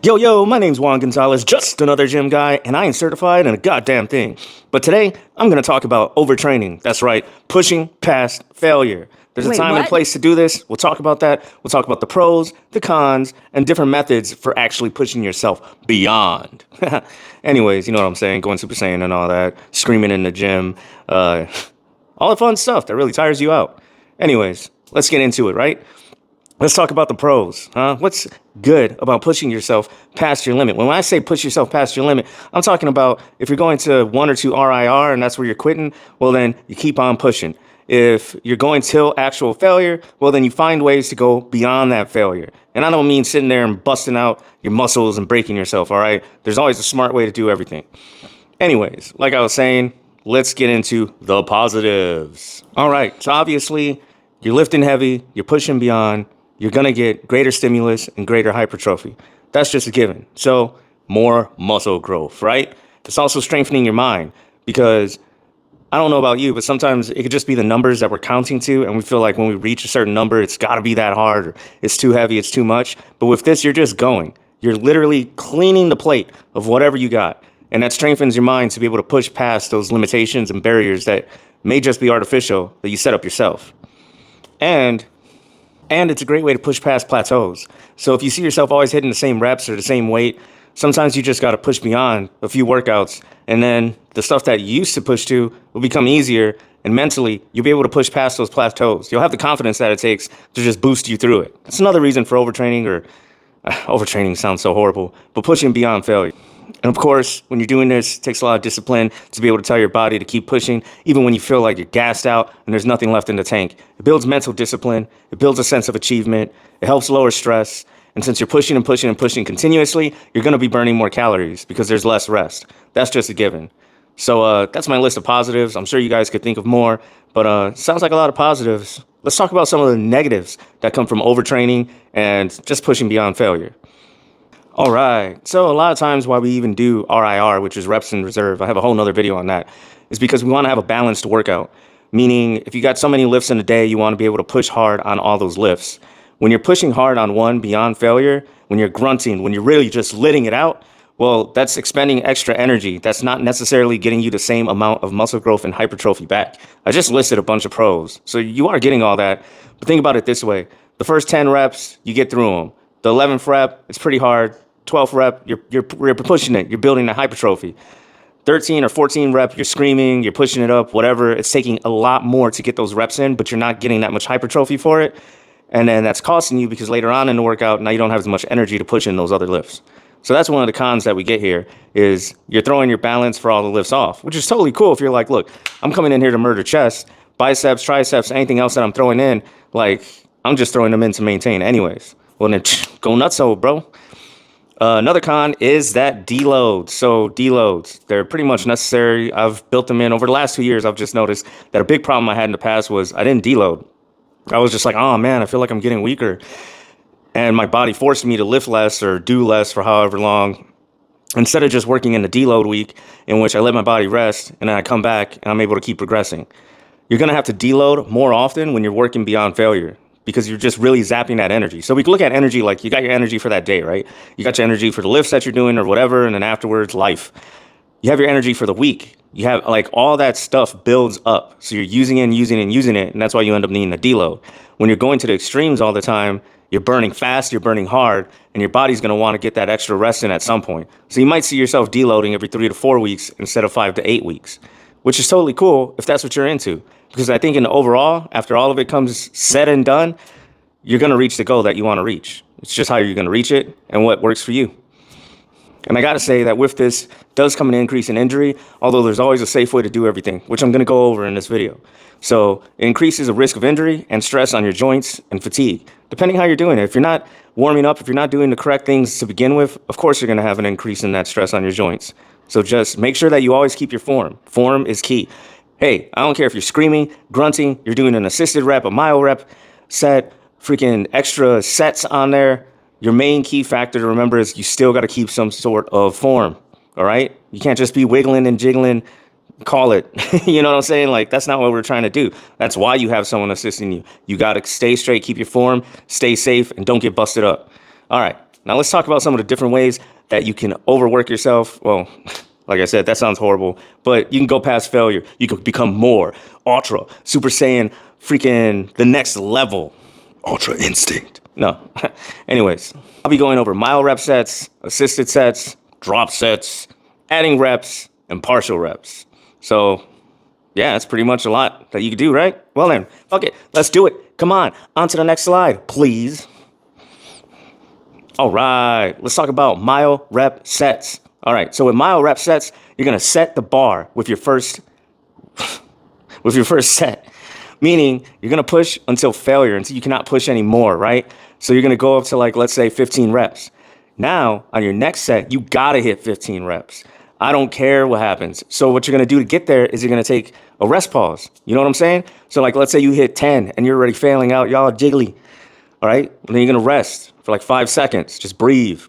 Yo, my name's Juan Gonzalez, just another gym guy, and I ain't certified in a goddamn thing. But today, I'm gonna talk about overtraining. That's right, pushing past failure. There's a Wait, time and what? place to do this. We'll talk about that. We'll talk about the pros, the cons, and different methods for actually pushing yourself beyond. Anyways, you know what I'm saying, going Super Saiyan and all that, screaming in the gym, all the fun stuff that really tires you out. Anyways, let's get into it, right? Let's talk about the pros, huh? What's good about pushing yourself past your limit? When I say push yourself past your limit, I'm talking about if you're going to 1 or 2 RIR and that's where you're quitting, well, then you keep on pushing. If you're going till actual failure, well, then you find ways to go beyond that failure. And I don't mean sitting there and busting out your muscles and breaking yourself, all right? There's always a smart way to do everything. Anyways, like I was saying, let's get into the positives. All right, so obviously, you're lifting heavy, you're pushing beyond, you're going to get greater stimulus and greater hypertrophy. That's just a given. So more muscle growth, right? It's also strengthening your mind because I don't know about you, but sometimes it could just be the numbers that we're counting to. And we feel like when we reach a certain number, it's got to be that hard or it's too heavy, it's too much. But with this, you're just going. You're literally cleaning the plate of whatever you got. And that strengthens your mind to be able to push past those limitations and barriers that may just be artificial that you set up yourself. And it's a great way to push past plateaus. So if you see yourself always hitting the same reps or the same weight, sometimes you just got to push beyond a few workouts. And then the stuff that you used to push to will become easier. And mentally, you'll be able to push past those plateaus. You'll have the confidence that it takes to just boost you through it. That's another reason for overtraining, or overtraining sounds so horrible, but pushing beyond failure. And of course, when you're doing this, it takes a lot of discipline to be able to tell your body to keep pushing, even when you feel like you're gassed out and there's nothing left in the tank. It builds mental discipline. It builds a sense of achievement. It helps lower stress. And since you're pushing and pushing and pushing continuously, you're going to be burning more calories because there's less rest. That's just a given. So that's my list of positives. I'm sure you guys could think of more, but sounds like a lot of positives. Let's talk about some of the negatives that come from overtraining and just pushing beyond failure. All right. So a lot of times why we even do RIR, which is reps in reserve, I have a whole nother video on that, is because we want to have a balanced workout. Meaning if you got so many lifts in a day, you want to be able to push hard on all those lifts. When you're pushing hard on one beyond failure, when you're grunting, when you're really just letting it out, well, that's expending extra energy. That's not necessarily getting you the same amount of muscle growth and hypertrophy back. I just listed a bunch of pros. So you are getting all that. But think about it this way. The first 10 reps, you get through them. The 11th rep, it's pretty hard. 12th rep, you're pushing it. You're building the hypertrophy. 13 or 14 rep, you're screaming, you're pushing it up, whatever. It's taking a lot more to get those reps in, but you're not getting that much hypertrophy for it. And then that's costing you because later on in the workout, now you don't have as much energy to push in those other lifts. So that's one of the cons that we get here is you're throwing your balance for all the lifts off, which is totally cool if you're like, look, I'm coming in here to murder chest, biceps, triceps, anything else that I'm throwing in, like I'm just throwing them in to maintain anyways. Well, then go nutso, bro. Another con is that deloads. So deloads, they're pretty much necessary. I've built them in over the last 2 years. I've just noticed that a big problem I had in the past was I didn't deload. I was just like, oh man, I feel like I'm getting weaker. And my body forced me to lift less or do less for however long. Instead of just working in the deload week in which I let my body rest and then I come back and I'm able to keep progressing. You're going to have to deload more often when you're working beyond failure, because you're just really zapping that energy. So we can look at energy like you got your energy for that day, right? You got your energy for the lifts that you're doing or whatever, and then afterwards, life. You have your energy for the week. You have like all that stuff builds up. So you're using it and using it and using it, and that's why you end up needing a deload. When you're going to the extremes all the time, you're burning fast, you're burning hard, and your body's going to want to get that extra rest in at some point. So you might see yourself deloading every 3 to 4 weeks instead of 5 to 8 weeks, which is totally cool if that's what you're into. Because I think in the overall, after all of it comes said and done, you're going to reach the goal that you want to reach. It's just how you're going to reach it and what works for you. And I got to say that with this does come an increase in injury, although there's always a safe way to do everything, which I'm going to go over in this video. So it increases the risk of injury and stress on your joints and fatigue, depending how you're doing it. If you're not warming up, if you're not doing the correct things to begin with, of course you're going to have an increase in that stress on your joints. So just make sure that you always keep your form. Form is key. Hey, I don't care if you're screaming, grunting, you're doing an assisted rep, a mile rep set, freaking extra sets on there. Your main key factor to remember is you still got to keep some sort of form, all right? You can't just be wiggling and jiggling, call it. You know what I'm saying? Like, that's not what we're trying to do. That's why you have someone assisting you. You got to stay straight, keep your form, stay safe, and don't get busted up. All right, Now let's talk about some of the different ways that you can overwork yourself. Well, like I said, that sounds horrible, but you can go past failure. You can become more ultra, super saiyan, freaking the next level, ultra instinct. No. Anyways, I'll be going over mile rep sets, assisted sets, drop sets, adding reps, and partial reps. So yeah, that's pretty much a lot that you can do, right? Well then, fuck it. Let's do it. Come on to the next slide, please. All right, let's talk about mile rep sets. All right, so with mile rep sets, you're gonna set the bar with your first set, meaning you're gonna push until failure, until you cannot push anymore, right? So you're gonna go up to like, let's say 15 reps. Now, on your next set, you gotta hit 15 reps. I don't care what happens. So what you're gonna do to get there is you're gonna take a rest pause. You know what I'm saying? So like, let's say you hit 10 and you're already failing out, y'all are jiggly. All right, and then you're gonna rest for like 5 seconds. Just breathe.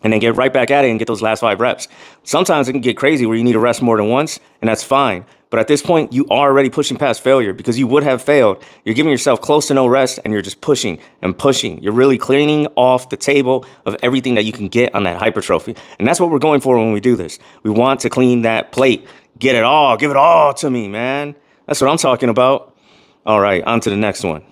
And then get right back at it and get those last 5 reps. Sometimes it can get crazy where you need to rest more than once, and that's fine. But at this point, you are already pushing past failure because you would have failed. You're giving yourself close to no rest, and you're just pushing and pushing. You're really cleaning off the table of everything that you can get on that hypertrophy. And that's what we're going for when we do this. We want to clean that plate. Get it all. Give it all to me, man. That's what I'm talking about. All right, on to the next one.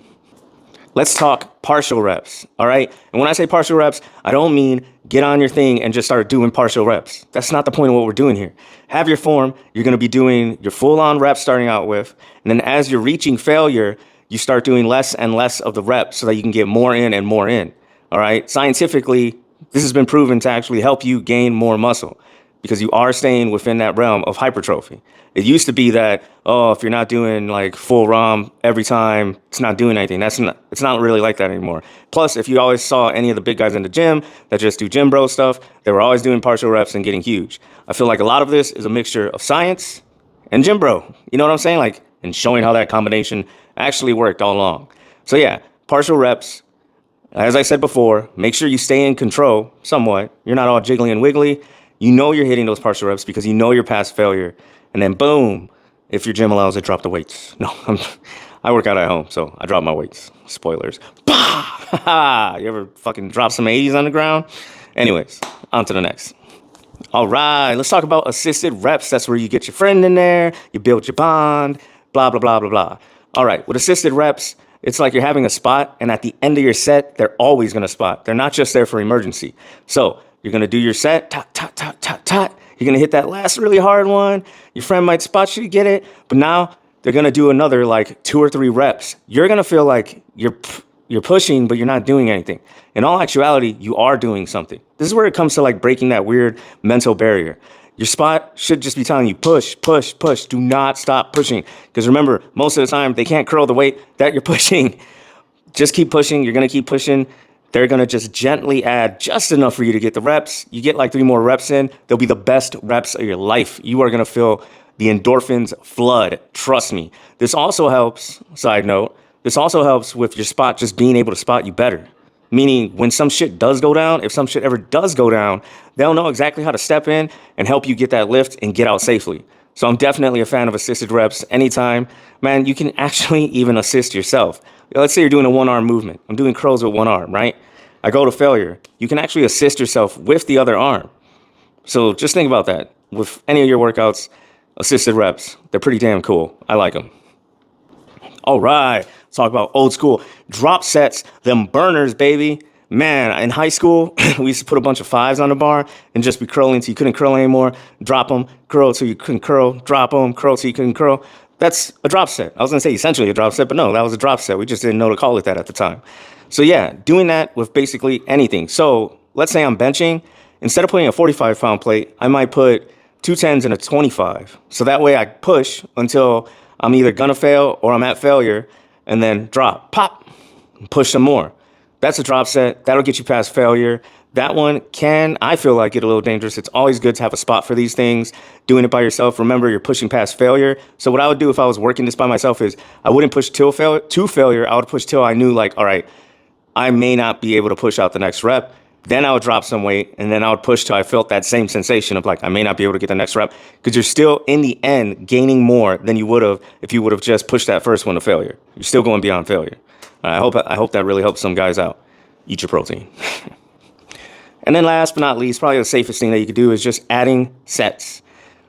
Let's talk partial reps, all right? And when I say partial reps, I don't mean get on your thing and just start doing partial reps. That's not the point of what we're doing here. Have your form. You're going to be doing your full-on reps starting out with. And then as you're reaching failure, you start doing less and less of the reps so that you can get more in and more in, all right? Scientifically, this has been proven to actually help you gain more muscle because you are staying within that realm of hypertrophy. It used to be that, oh, if you're not doing like full ROM every time, it's not doing anything. It's not really like that anymore. Plus, if you always saw any of the big guys in the gym that just do gym bro stuff, they were always doing partial reps and getting huge. I feel like a lot of this is a mixture of science and gym bro. You know what I'm saying? Like, and showing how that combination actually worked all along. So yeah, partial reps. As I said before, make sure you stay in control somewhat. You're not all jiggly and wiggly. You know you're hitting those partial reps because you know you're past failure. And then boom, if your gym allows it, drop the weights. No, I work out at home, so I drop my weights. Spoilers. Bah! You ever fucking drop some 80s on the ground? Anyways, on to the next. All right, let's talk about assisted reps. That's where you get your friend in there, you build your bond, blah, blah, blah, blah, blah. All right, with assisted reps, it's like you're having a spot, and at the end of your set, they're always gonna spot. They're not just there for emergency. So you're gonna do your set, tot, tot, tot, tot, tot. You're going to hit that last really hard one. Your friend might spot you to get it, but now they're going to do another like 2 or 3 reps. You're going to feel like you're pushing, but you're not doing anything. In all actuality, you are doing something. This is where it comes to like breaking that weird mental barrier. Your spot should just be telling you push, push, push. Do not stop pushing. Because remember, most of the time, they can't curl the weight that you're pushing. Just keep pushing. You're going to keep pushing. They're going to just gently add just enough for you to get the reps. You get like 3 more reps in. They'll be the best reps of your life. You are going to feel the endorphins flood. Trust me. This also helps, side note, this also helps with your spot just being able to spot you better. Meaning when some shit does go down, if some shit ever does go down, they'll know exactly how to step in and help you get that lift and get out safely. So I'm definitely a fan of assisted reps anytime. Man, you can actually even assist yourself. Let's say you're doing a 1-arm movement. I'm doing curls with 1 arm, right? I go to failure. You can actually assist yourself with the other arm. So just think about that. With any of your workouts, assisted reps, they're pretty damn cool. I like them. All right, let's talk about old school drop sets, them burners, baby. Man, in high school, we used to put a bunch of 5s on the bar and just be curling till you couldn't curl anymore. Drop them, curl till you couldn't curl, drop them, curl till you couldn't curl. That's a drop set. I was going to say essentially a drop set, but no, that was a drop set. We just didn't know to call it that at the time. So yeah, doing that with basically anything. So let's say I'm benching. Instead of putting a 45-pound plate, I might put 2 10s and a 25. So that way I push until I'm either going to fail or I'm at failure and then drop, pop, and push some more. That's a drop set. That'll get you past failure. That one can, I feel like, get a little dangerous. It's always good to have a spot for these things. Doing it by yourself, remember, you're pushing past failure. So what I would do if I was working this by myself is I wouldn't push to failure. I would push till I knew, like, all right, I may not be able to push out the next rep. Then I would drop some weight, and then I would push till I felt that same sensation of, like, I may not be able to get the next rep. Because you're still, in the end, gaining more than you would have if you would have just pushed that first one to failure. You're still going beyond failure. I hope that really helps some guys out. eat your protein. And then last but not least, probably the safest thing that you could do is just adding sets.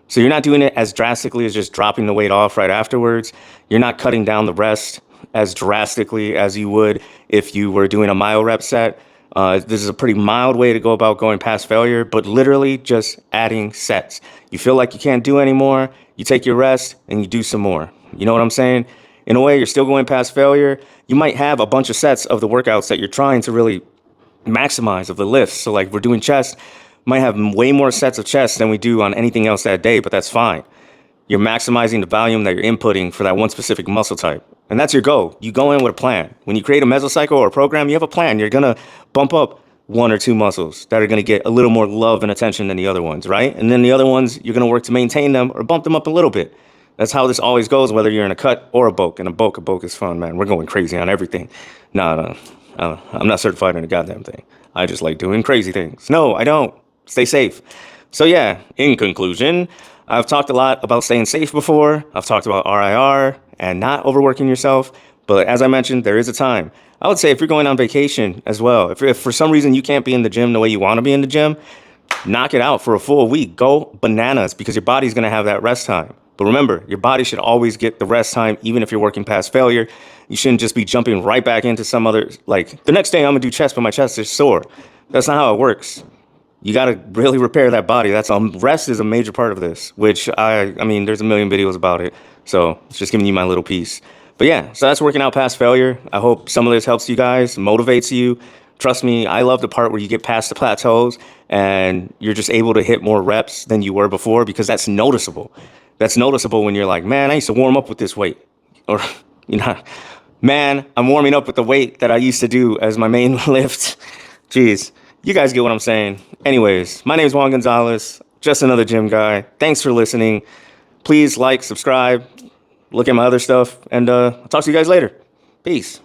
So you're not doing it as drastically as just dropping the weight off right afterwards. You're not cutting down the rest as drastically as you would if you were doing a myo rep set. This is a pretty mild way to go about going past failure, but literally just adding sets. You feel like you can't do anymore, you take your rest and you do some more. You know what I'm saying? In a way, you're still going past failure. You might have a bunch of sets of the workouts that you're trying to really maximize of the lifts. So like we're doing chest, might have way more sets of chest than we do on anything else that day, but that's fine. You're maximizing the volume that you're inputting for that one specific muscle type. And that's your goal. You go in with a plan. When you create a mesocycle or a program, you have a plan. You're going to bump up one or two muscles that are going to get a little more love and attention than the other ones, right? And then the other ones, you're going to work to maintain them or bump them up a little bit. That's how this always goes, whether you're in a cut or a bulk. And a bulk is fun, man. We're going crazy on everything. No, I'm not certified in a goddamn thing. I just like doing crazy things. No, I don't. Stay safe. So yeah, in conclusion, I've talked a lot about staying safe before. I've talked about RIR and not overworking yourself. But as I mentioned, there is a time. I would say if you're going on vacation as well, if for some reason you can't be in the gym the way you want to be in the gym, knock it out for a full week. Go bananas because your body's going to have that rest time. But remember, your body should always get the rest time, even if you're working past failure. You shouldn't just be jumping right back into some other, like, the next day I'm going to do chest, but my chest is sore. That's not how it works. You got to really repair that body. Rest is a major part of this, which I mean, there's a million videos about it. So it's just giving you my little piece. But yeah, so that's working out past failure. I hope some of this helps you guys, motivates you. Trust me, I love the part where you get past the plateaus and you're just able to hit more reps than you were before because that's noticeable. That's noticeable when you're like, man, I used to warm up with this weight. Or, you know, man, I'm warming up with the weight that I used to do as my main lift. Jeez, you guys get what I'm saying. Anyways, my name is Juan Gonzalez, just another gym guy. Thanks for listening. Please like, subscribe, look at my other stuff, and I'll talk to you guys later. Peace.